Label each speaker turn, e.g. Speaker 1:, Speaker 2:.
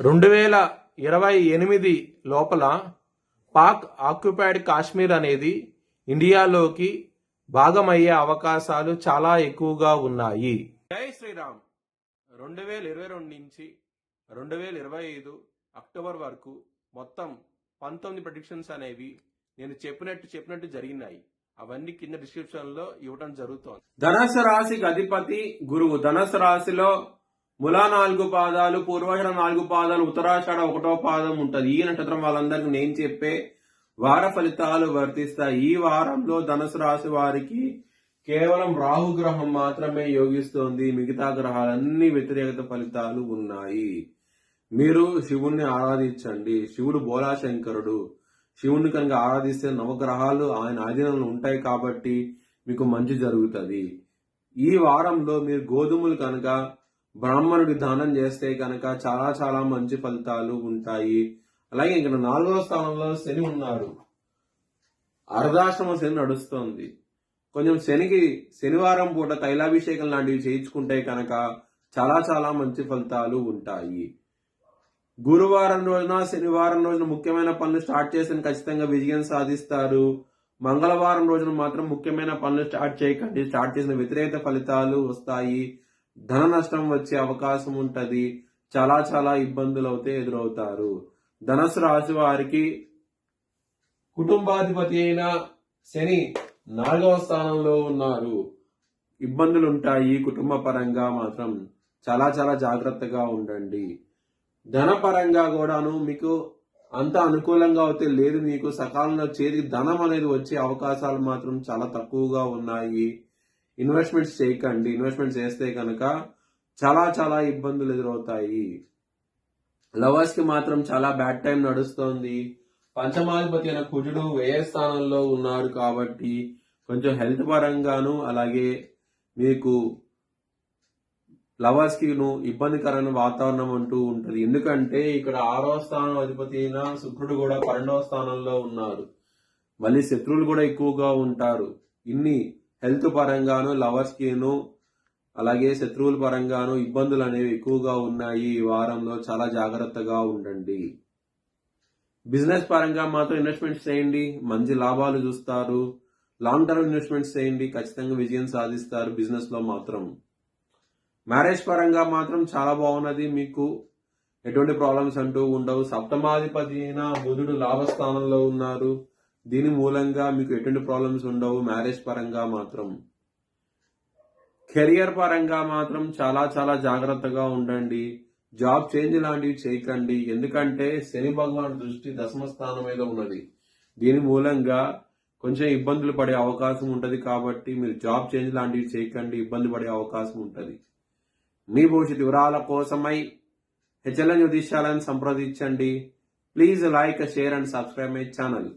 Speaker 1: 2028 లోపల పాక్ ఆక్యుపైడ్ కాశ్మీర్ అనేది ఇండియాలోకి భాగమయ్యే అవకాశాలు చాలా ఎక్కువగా ఉన్నాయి. జై శ్రీరామ్. 2022 నుంచి 2025 అక్టోబర్ వరకు మొత్తం 19 ప్రెడిక్షన్స్ అనేవి నేను చెప్పినట్టు జరిగినాయి. అవన్నీ కింద డిస్క్రిప్షన్ లో ఇవ్వడం జరుగుతోంది. ధనుసు రాశికి అధిపతి గురువు. ధనుసు రాశిలో ములా 4 పాదాలు, పూర్వాషాఢ 4 పాదాలు, ఉత్తరాషాఢ 1వ పాదం ఉంటది. ఈ నక్షత్రం వాళ్ళందరికీ నేను చెప్పే వార ఫలితాలు వర్తిస్తాయి. ఈ వారంలో ధనుసు రాశి వారికి కేవలం రాహుగ్రహం మాత్రమే యోగిస్తోంది. మిగతా గ్రహాలన్నీ వ్యతిరేకత ఫలితాలు ఉన్నాయి. మీరు శివుణ్ణి ఆరాధించండి. శివుడు బోలాశంకరుడు. శివుణ్ణి కనుక ఆరాధిస్తే నవగ్రహాలు ఆయన ఆధీనంలో ఉంటాయి కాబట్టి మీకు మంచి జరుగుతుంది. ఈ వారంలో మీరు గోధుమలు కనుక బ్రాహ్మణుడి దానం చేస్తే కనుక చాలా చాలా మంచి ఫలితాలు ఉంటాయి. అలాగే ఇక్కడ 4వ స్థానంలో శని ఉన్నాడు. అర్ధాశ్రమ శని నడుస్తోంది. కొంచెం శనివారం పూట తైలాభిషేకం లాంటివి చేయించుకుంటే కనుక చాలా చాలా మంచి ఫలితాలు ఉంటాయి. గురువారం రోజున, శనివారం రోజున ముఖ్యమైన పనులు స్టార్ట్ చేసిన ఖచ్చితంగా విజయం సాధిస్తారు. మంగళవారం రోజున మాత్రం ముఖ్యమైన పనులు స్టార్ట్ చేయకండి. స్టార్ట్ చేసిన వ్యతిరేక ఫలితాలు వస్తాయి. ధన నష్టం వచ్చే అవకాశం ఉంటది. చాలా చాలా ఇబ్బందులు అయితే ఎదురవుతారు. ధనుసు రాశి వారికి కుటుంబాధిపతి అయిన శని 4వ స్థానంలో ఉన్నారు. ఇబ్బందులు ఉంటాయి. కుటుంబ పరంగా మాత్రం చాలా చాలా జాగ్రత్తగా ఉండండి. ధన పరంగా కూడాను మీకు అంత అనుకూలంగా అయితే లేదు. మీకు సకాలంలో చేతికి ధనం అనేది వచ్చే అవకాశాలు మాత్రం చాలా తక్కువగా ఉన్నాయి. ఇన్వెస్ట్మెంట్స్ చేయకండి. ఇన్వెస్ట్మెంట్స్ చేస్తే కనుక చాలా చాలా ఇబ్బందులు ఎదురవుతాయి. లవర్స్ కి మాత్రం చాలా బ్యాడ్ టైం నడుస్తోంది. పంచమాధిపతి అయిన కుజుడు వ్యయ స్థానంలో ఉన్నారు కాబట్టి కొంచెం హెల్త్ పరంగాను అలాగే మీకు లవర్స్ కి ఇబ్బందికరమైన వాతావరణం అంటూ ఉంటది. ఎందుకంటే ఇక్కడ 6వ స్థానం అధిపతి అయిన శుక్రుడు కూడా 12వ స్థానంలో ఉన్నారు. మళ్ళీ శత్రువులు కూడా ఎక్కువగా ఉంటారు. ఇన్ని హెల్త్ పరంగాను లవర్స్ కిను అలాగే శత్రువుల పరంగాను ఇబ్బందులు అనేవి ఎక్కువగా ఉన్నాయి. ఈ వారంలో చాలా జాగ్రత్తగా ఉండండి. బిజినెస్ పరంగా మాత్రం ఇన్వెస్ట్మెంట్స్ చేయండి. మంచి లాభాలు చూస్తారు. లాంగ్ టర్మ్ ఇన్వెస్ట్మెంట్స్ చేయండి. ఖచ్చితంగా విజయం సాధిస్తారు బిజినెస్ లో మాత్రం. మ్యారేజ్ పరంగా మాత్రం చాలా బాగున్నది. మీకు ఎటువంటి ప్రాబ్లమ్స్ అంటూ ఉండవు. సప్తమాధిపతి అయిన బుధుడు లాభస్థానంలో ఉన్నారు. దీని మూలంగా మీకు ఎటువంటి ప్రాబ్లమ్స్ ఉండవు. మ్యారేజ్ పరంగా మాత్రం. కెరియర్ పరంగా మాత్రం చాలా చాలా జాగ్రత్తగా ఉండండి. జాబ్ చేంజ్ లాంటివి చేయకండి. ఎందుకంటే శని భగవాన్ దృష్టి 10వ స్థానం మీద ఉన్నది. దీని మూలంగా కొంచెం ఇబ్బందులు పడే అవకాశం ఉంటది. కాబట్టి మీరు జాబ్ చేంజ్ లాంటివి చేయకండి. ఇబ్బంది పడే అవకాశం ఉంటది. మీ భవిష్యత్ వివరాల కోసమై హెచ్ఎల్ఎన్ జ్యోతిష్యాలను సంప్రదించండి. Please like, share and subscribe my channel.